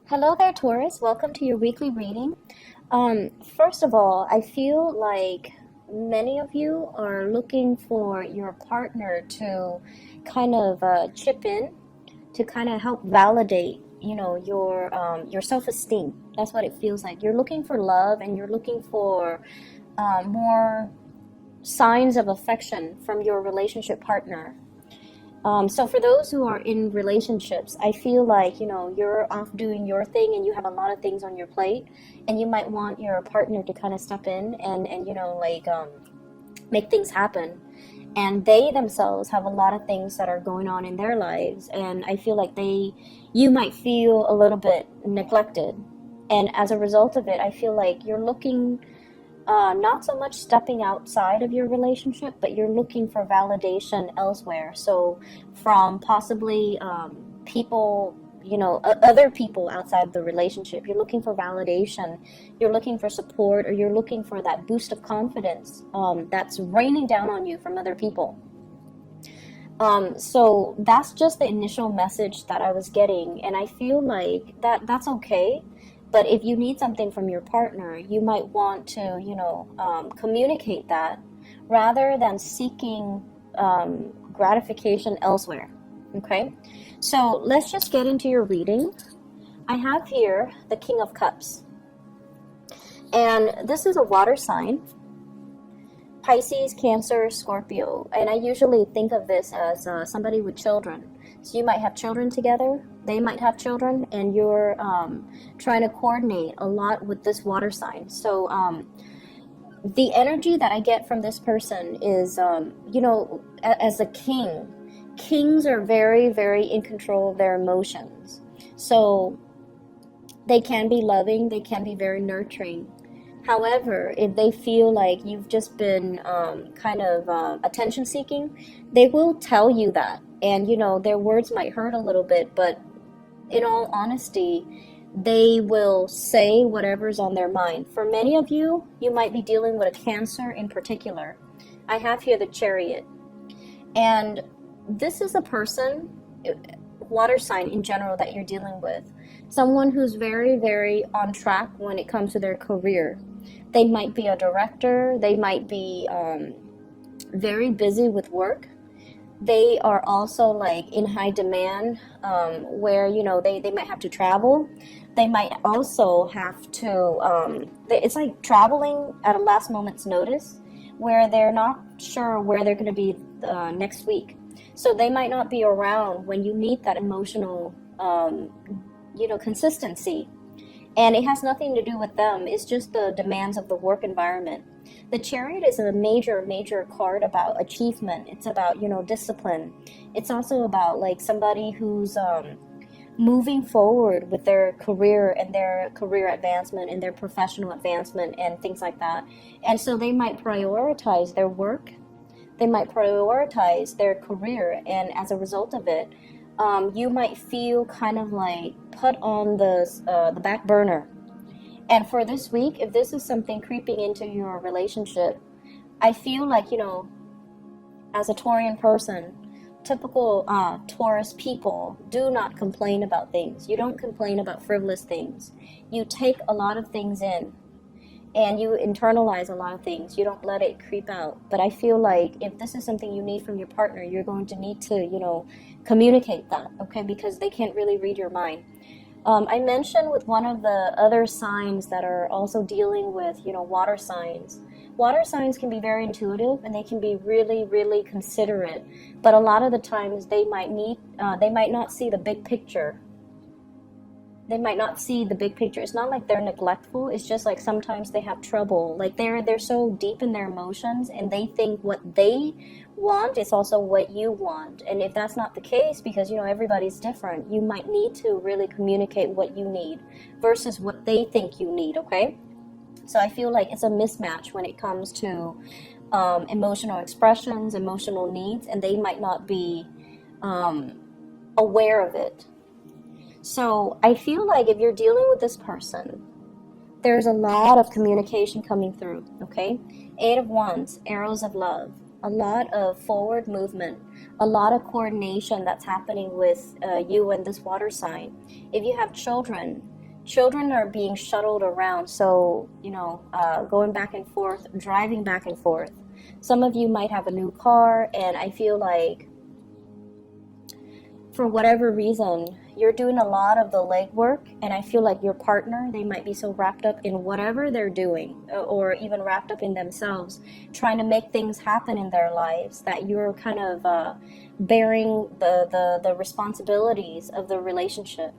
Hello there, Taurus. Welcome to your weekly reading. First of all, I feel like many of you are looking for your partner to kind of chip in to kind of help validate, your self-esteem. That's what it feels like. You're looking for love, and you're looking for more signs of affection from your relationship partner. So for those who are in relationships, I feel like, you're off doing your thing and you have a lot of things on your plate, and you might want your partner to kind of step in and make things happen. And they themselves have a lot of things that are going on in their lives, and I feel like you might feel a little bit neglected. And as a result of it, I feel like you're looking not so much stepping outside of your relationship, but you're looking for validation elsewhere. So, from possibly people, other people outside the relationship, you're looking for validation, you're looking for support, or you're looking for that boost of confidence that's raining down on you from other people. So that's just the initial message that I was getting, and I feel like that's okay. But if you need something from your partner, you might want to, communicate that rather than seeking gratification elsewhere. Okay, so let's just get into your reading. I have here the King of Cups, and this is a water sign. Pisces, Cancer, Scorpio, and I usually think of this as somebody with children. So you might have children together, they might have children, and you're trying to coordinate a lot with this water sign. So the energy that I get from this person is, as a king, kings are very, very in control of their emotions. So they can be loving, they can be very nurturing. However, if they feel like you've just been attention seeking, they will tell you that. And, their words might hurt a little bit, but in all honesty, they will say whatever's on their mind. For many of you, you might be dealing with a Cancer in particular. I have here the Chariot. And this is a person, water sign in general, that you're dealing with. Someone who's very, very on track when it comes to their career. They might be a director. They might be very busy with work. They are also like in high demand, where they might have to travel. They might also have to. It's like traveling at a last moment's notice, where they're not sure where they're going to be next week. So they might not be around when you need that emotional, consistency. And it has nothing to do with them. It's just the demands of the work environment. The Chariot is a major, major card about achievement. It's about, discipline. It's also about like somebody who's moving forward with their career and their career advancement and their professional advancement and things like that. And so they might prioritize their work. They might prioritize their career. And as a result of it, you might feel kind of like put on the back burner. And for this week, if this is something creeping into your relationship, I feel like, as a Taurian person, typical Taurus people do not complain about things. You don't complain about frivolous things. You take a lot of things in, and you internalize a lot of things. You don't let it creep out. But I feel like if this is something you need from your partner, you're going to need to, communicate that, okay? Because they can't really read your mind. I mentioned with one of the other signs that are also dealing with, water signs. Water signs can be very intuitive, and they can be really, really considerate. But a lot of the times they might not see the big picture. They might not see the big picture. It's not like they're neglectful. It's just like sometimes they have trouble. Like they're so deep in their emotions, and they think what they want is also what you want. And if that's not the case, because everybody's different, you might need to really communicate what you need versus what they think you need. Okay, so I feel like it's a mismatch when it comes to emotional expressions, emotional needs, and they might not be aware of it. So I feel like if you're dealing with this person, there's a lot of communication coming through, okay? 8 of Wands, arrows of love, a lot of forward movement, a lot of coordination that's happening with you and this water sign. If you have children, children are being shuttled around. So, going back and forth, driving back and forth. Some of you might have a new car, and I feel like for whatever reason, you're doing a lot of the legwork, and I feel like your partner, they might be so wrapped up in whatever they're doing, or even wrapped up in themselves, trying to make things happen in their lives, that you're kind of bearing the responsibilities of the relationship.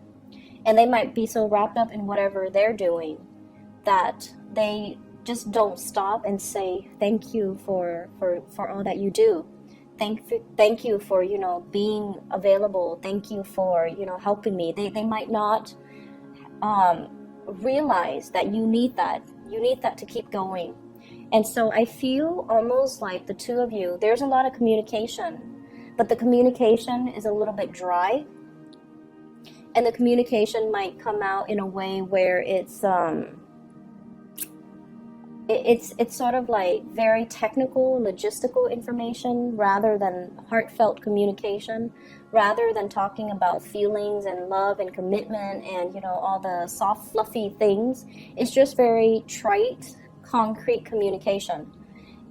And they might be so wrapped up in whatever they're doing that they just don't stop and say thank you for all that you do. Thank you for, being available. Thank you for, helping me. They might not realize that you need that. You need that to keep going. And so I feel almost like the two of you, there's a lot of communication, but the communication is a little bit dry. And the communication might come out in a way where it's sort of like very technical, logistical information rather than heartfelt communication, rather than talking about feelings and love and commitment and, all the soft, fluffy things. It's just very trite, concrete communication.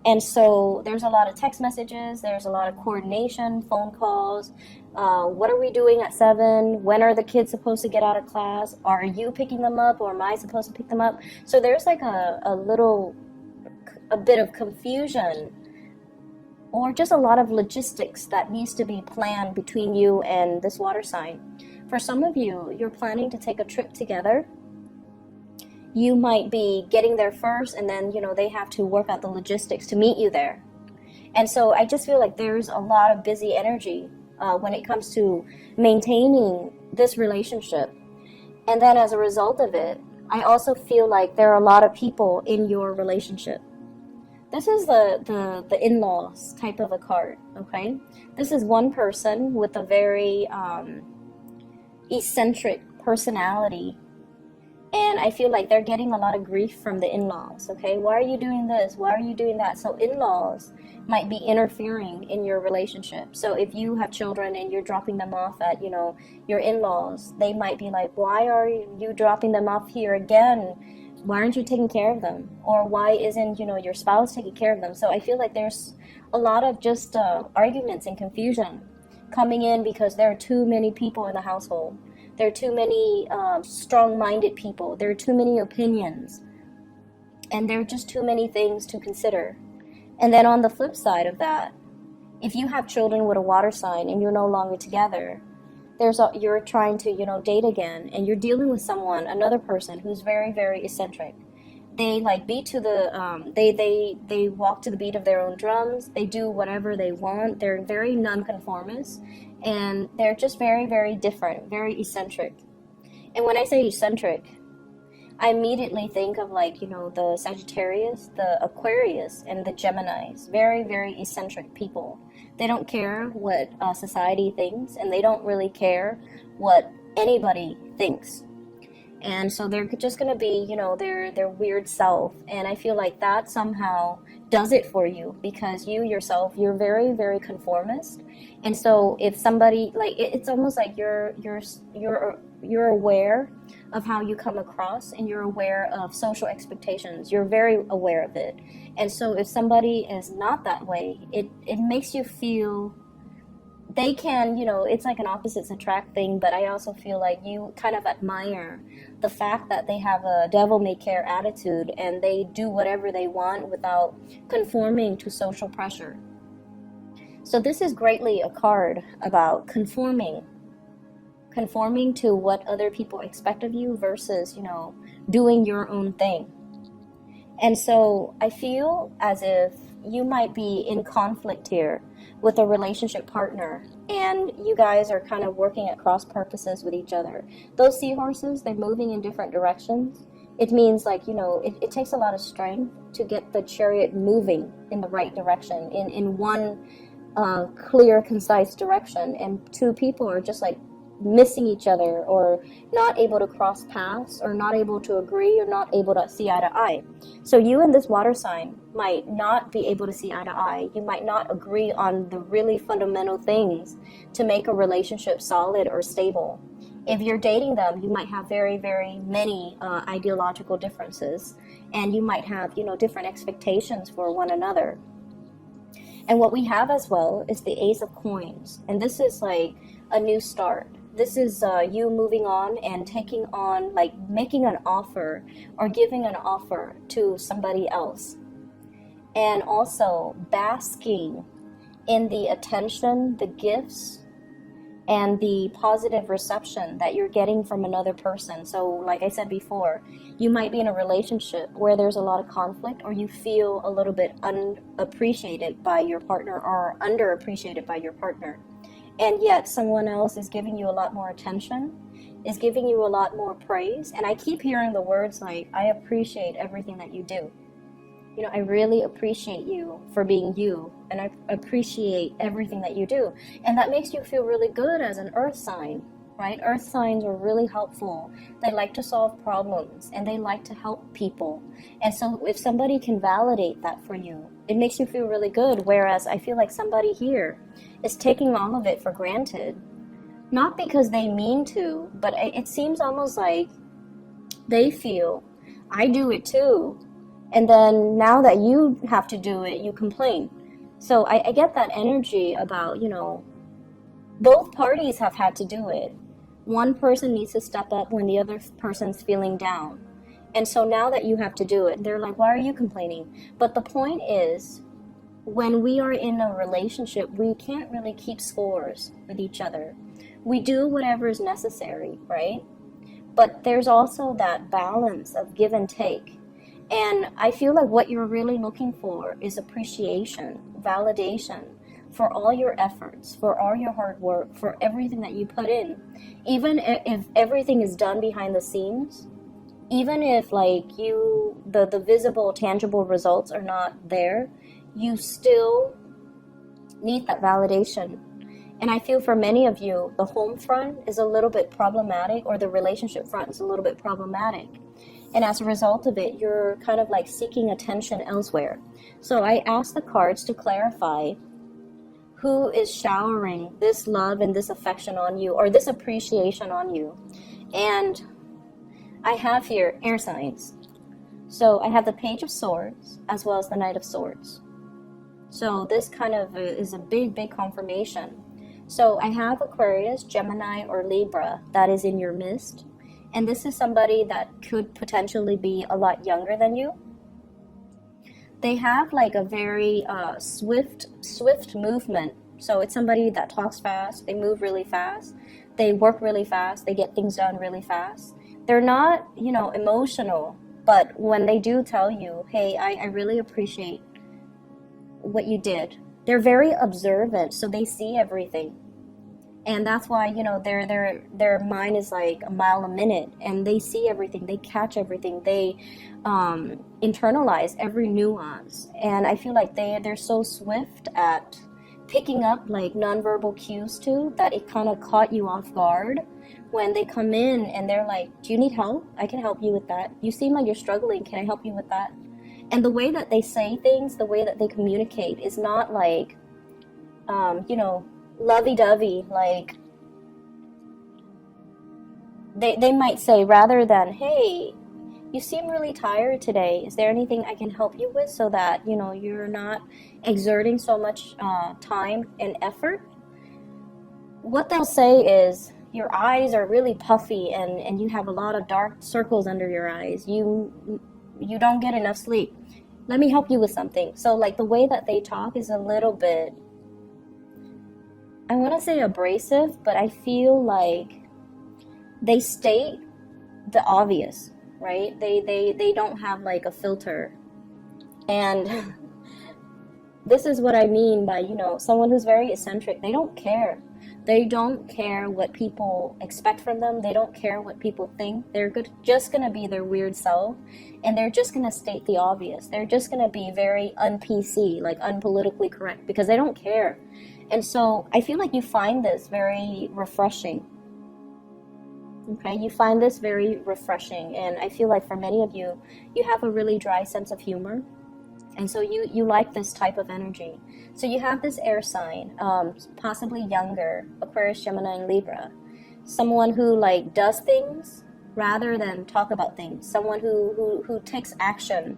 And so there's a lot of text messages, there's a lot of coordination, phone calls. What are we doing at 7? When are the kids supposed to get out of class? Are you picking them up, or am I supposed to pick them up? So there's like a bit of confusion, or just a lot of logistics that needs to be planned between you and this water sign. For some of you, you're planning to take a trip together. You might be getting there first, and then, they have to work out the logistics to meet you there. And so I just feel like there's a lot of busy energy when it comes to maintaining this relationship. And then as a result of it, I also feel like there are a lot of people in your relationship. This is the in-laws type of a card, okay? This is one person with a very eccentric personality. And I feel like they're getting a lot of grief from the in-laws, okay? Why are you doing this? Why are you doing that? So in-laws might be interfering in your relationship. So if you have children and you're dropping them off at, your in-laws, they might be like, why are you dropping them off here again? Why aren't you taking care of them? Or why isn't, your spouse taking care of them? So I feel like there's a lot of just arguments and confusion coming in because there are too many people in the household. There are too many strong-minded people. There are too many opinions. And there are just too many things to consider. And then on the flip side of that, if you have children with a water sign and you're no longer together, you're trying to, date again, and you're dealing with another person who's very, very eccentric. They beat to the, they walk to the beat of their own drums. They do whatever they want. They're very nonconformist, and they're just very, very different, very eccentric. And when I say eccentric, I immediately think of the Sagittarius, the Aquarius, and the Geminis. Very, very eccentric people. They don't care what society thinks, and they don't really care what anybody thinks. And so they're just going to be, their weird self. And I feel like that somehow does it for you, because you yourself, you're very, very conformist. And so if somebody, it's almost like you're aware of how you come across, and you're aware of social expectations. You're very aware of it. And so if somebody is not that way, it makes you feel they can, it's like an opposites attract thing, but I also feel like you kind of admire the fact that they have a devil-may-care attitude, and they do whatever they want without conforming to social pressure. So this is greatly a card about conforming to what other people expect of you versus, doing your own thing. And so I feel as if you might be in conflict here with a relationship partner, and you guys are kind of working at cross purposes with each other. Those seahorses, they're moving in different directions. It means it takes a lot of strength to get the chariot moving in the right direction, in one clear, concise direction. And two people are just missing each other, or not able to cross paths, or not able to agree, or not able to see eye to eye. So you and this water sign might not be able to see eye to eye. You might not agree on the really fundamental things to make a relationship solid or stable. If you're dating them, you might have very, very many ideological differences, and you might have, different expectations for one another. And what we have as well is the Ace of Coins, and this is like a new start. This is you moving on and taking on, like making an offer or giving an offer to somebody else, and also basking in the attention, the gifts, and the positive reception that you're getting from another person. So like I said before, you might be in a relationship where there's a lot of conflict, or you feel a little bit unappreciated by your partner or underappreciated by your partner. And yet someone else is giving you a lot more attention, is giving you a lot more praise. And I keep hearing the words like, I appreciate everything that you do. I really appreciate you for being you, and I appreciate everything that you do. And that makes you feel really good as an earth sign, right? Earth signs are really helpful. They like to solve problems, and they like to help people. And so if somebody can validate that for you, it makes you feel really good. Whereas I feel like somebody here is taking all of it for granted, not because they mean to, but it seems almost like they feel, I do it too. And then now that you have to do it, you complain. So I get that energy about, both parties have had to do it. One person needs to step up when the other person's feeling down. And so now that you have to do it, they're like, why are you complaining? But the point is, when we are in a relationship, we can't really keep scores with each other. We do whatever is necessary, right? But there's also that balance of give and take. And I feel like what you're really looking for is appreciation, validation for all your efforts, for all your hard work, for everything that you put in. Even if everything is done behind the scenes, even if like the visible, tangible results are not there, you still need that validation. And I feel for many of you, the home front is a little bit problematic, or the relationship front is a little bit problematic. And as a result of it, you're kind of like seeking attention elsewhere. So I asked the cards to clarify who is showering this love and this affection on you, or this appreciation on you. And I have here air signs. So I have the Page of Swords as well as the Knight of Swords. So this kind of is a big, big confirmation. So I have Aquarius, Gemini, or Libra that is in your midst. And this is somebody that could potentially be a lot younger than you. They have like a very swift movement. So it's somebody that talks fast, they move really fast, they work really fast, they get things done really fast. They're not, emotional, but when they do tell you, hey, I really appreciate what you did, they're very observant, so they see everything. And that's why, their mind is like a mile a minute, and they see everything, they catch everything, they internalize every nuance. And I feel like they're so swift at picking up like nonverbal cues too, that it kind of caught you off guard when they come in and they're like, do you need help? I can help you with that. You seem like you're struggling. Can I help you with that? And the way that they say things, the way that they communicate is not like, lovey-dovey. Like they might say, rather than, hey, you seem really tired today, is there anything I can help you with, so that you're not exerting so much time and effort. What they'll say is, your eyes are really puffy and you have a lot of dark circles under your eyes, you don't get enough sleep, let me help you with something. So like the way that they talk is a little bit, I want to say abrasive, but I feel like they state the obvious, right? They don't have like a filter. And this is what I mean by, someone who's very eccentric. They don't care. They don't care what people expect from them. They don't care what people think. They're just going to be their weird self, and they're just going to state the obvious. They're just going to be very un-PC, like unpolitically correct, because they don't care. And so I feel like you find this very refreshing. Okay, you find this very refreshing, and I feel like for many of you, you have a really dry sense of humor, and so you like this type of energy. So you have this air sign, possibly younger, Aquarius, Gemini, and Libra. someone who like does things rather than talk about things, someone who takes action.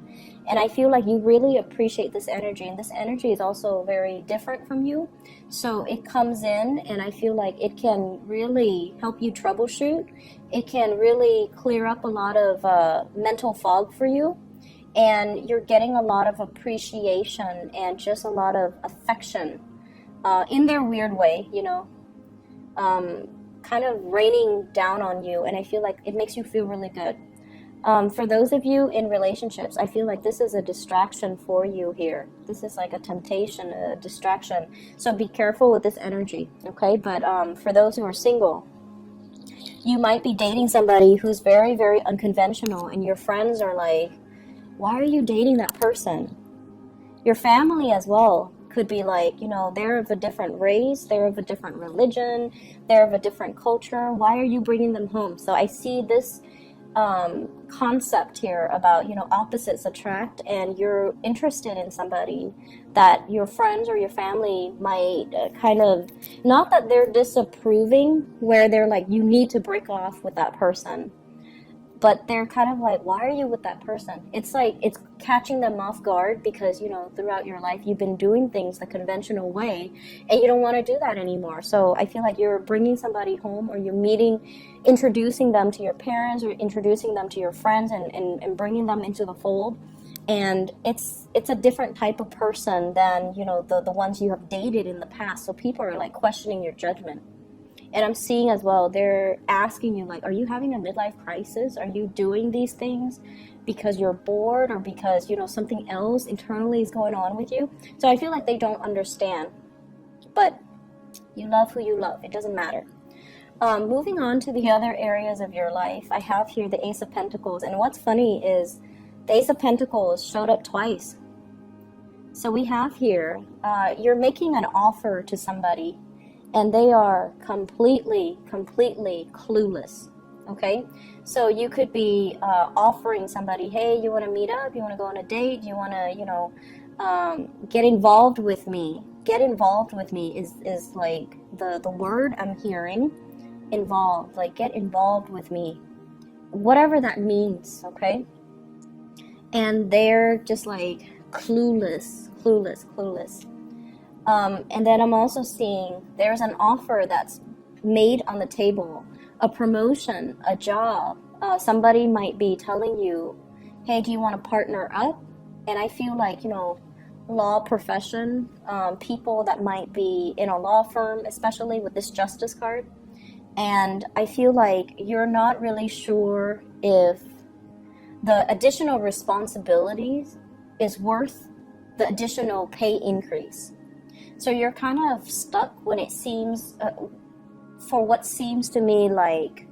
And I feel like you really appreciate this energy, and this energy is also very different from you. So it comes in, and I feel like it can really help you troubleshoot. It can really clear up a lot of mental fog for you, and you're getting a lot of appreciation and just a lot of affection in their weird way, you know, kind of raining down on you. And I feel like it makes you feel really good. For those of you in relationships, I feel like this is a distraction for you here. This is like a temptation, a distraction. So be careful with this energy, okay? But for those who are single, you might be dating somebody who's very, very unconventional, and your friends are like, why are you dating that person? Your family as well could be like, you know, they're of a different race, they're of a different religion, they're of a different culture. Why are you bringing them home? So I see this concept here about, you know, opposites attract, and you're interested in somebody that your friends or your family might kind of, not that they're disapproving, where they're like, you need to break off with that person, but they're kind of like, why are you with that person? It's like, it's catching them off guard because, you know, throughout your life, you've been doing things the conventional way, and you don't want to do that anymore. So I feel like you're bringing somebody home, or you're introducing them to your parents, or introducing them to your friends, and bringing them into the fold. And it's a different type of person than, you know, the ones you have dated in the past. So people are like questioning your judgment. And I'm seeing as well, they're asking you like, are you having a midlife crisis? Are you doing these things because you're bored, or because, you know, something else internally is going on with you? So I feel like they don't understand. But you love who you love. It doesn't matter. Moving on to the other areas of your life, I have here the Ace of Pentacles. And what's funny is the Ace of Pentacles showed up twice. So we have here, you're making an offer to somebody, and they are completely clueless, okay? So you could be offering somebody, hey, you want to meet up? You want to go on a date? You want to, you know, get involved with me? Get involved with me is like the word I'm hearing, involved, like get involved with me. Whatever that means, okay? And they're just like clueless. And then I'm also seeing there's an offer that's made on the table, a promotion, a job. Somebody might be telling you, hey, do you want to partner up? And I feel like, you know, law profession, people that might be in a law firm, especially with this Justice card. And I feel like you're not really sure if the additional responsibilities is worth the additional pay increase. So you're kind of stuck when it seems, for what seems to me like,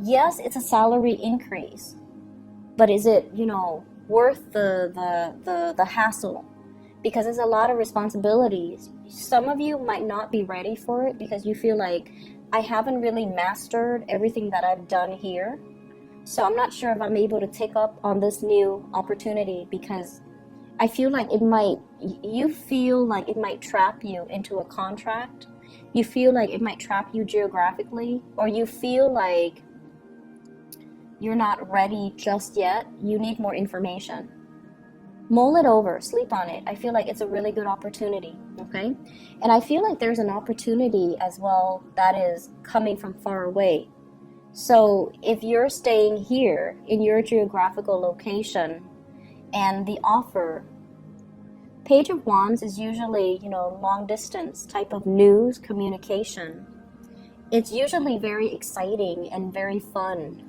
yes, it's a salary increase, but is it, you know, worth the hassle? Because there's a lot of responsibilities. Some of you might not be ready for it because you feel like, I haven't really mastered everything that I've done here. So I'm not sure if I'm able to take up on this new opportunity, because I feel like you feel like it might trap you into a contract. You feel like it might trap you geographically, or you feel like you're not ready just yet. You need more information. Mull it over, sleep on it. I feel like it's a really good opportunity, okay? And I feel like there's an opportunity as well that is coming from far away. So if you're staying here in your geographical location, and the offer, Page of Wands is usually, you know, long distance type of news, communication. It's usually very exciting and very fun.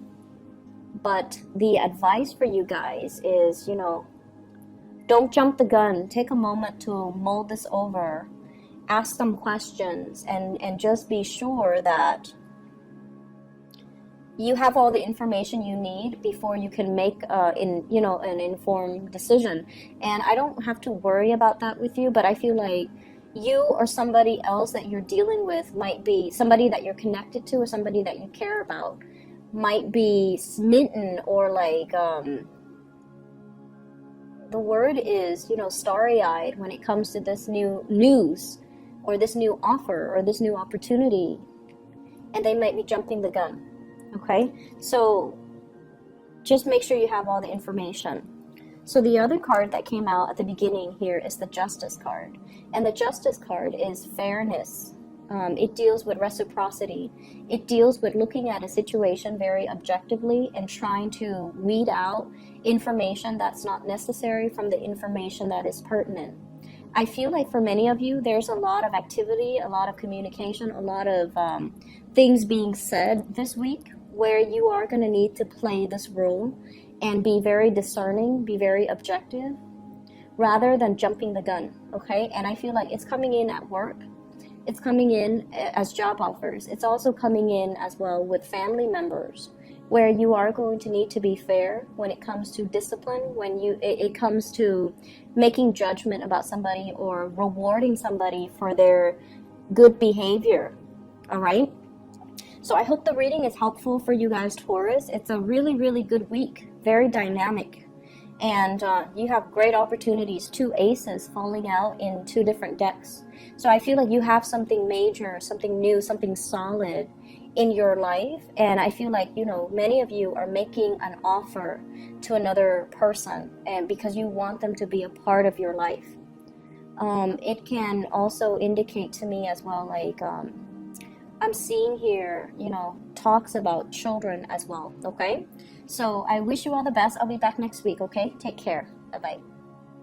But the advice for you guys is, you know, don't jump the gun. Take a moment to mull this over. Ask some questions, and just be sure that you have all the information you need before you can make an informed decision. And I don't have to worry about that with you, but I feel like you or somebody else that you're dealing with might be somebody that you're connected to, or somebody that you care about might be smitten, or like the word is, you know, starry-eyed when it comes to this new news, or this new offer, or this new opportunity. and they might be jumping the gun. Okay, so just make sure you have all the information. So the other card that came out at the beginning here is the Justice card. And the Justice card is fairness. It deals with reciprocity. It deals with looking at a situation very objectively and trying to weed out information that's not necessary from the information that is pertinent. I feel like for many of you, there's a lot of activity, a lot of communication, a lot of things being said this week where you are going to need to play this role and be very discerning, be very objective, rather than jumping the gun, okay? And I feel like it's coming in at work. It's coming in as job offers. It's also coming in as well with family members, where you are going to need to be fair when it comes to discipline, when it comes to making judgment about somebody or rewarding somebody for their good behavior, all right? So I hope the reading is helpful for you guys, Taurus. It's a really, really good week, very dynamic. And you have great opportunities, 2 aces falling out in 2 different decks. So I feel like you have something major, something new, something solid in your life. And I feel like, you know, many of you are making an offer to another person, and because you want them to be a part of your life. It can also indicate to me as well, like, I'm seeing here, you know, talks about children as well, okay? So I wish you all the best. I'll be back next week, okay? Take care. Bye-bye.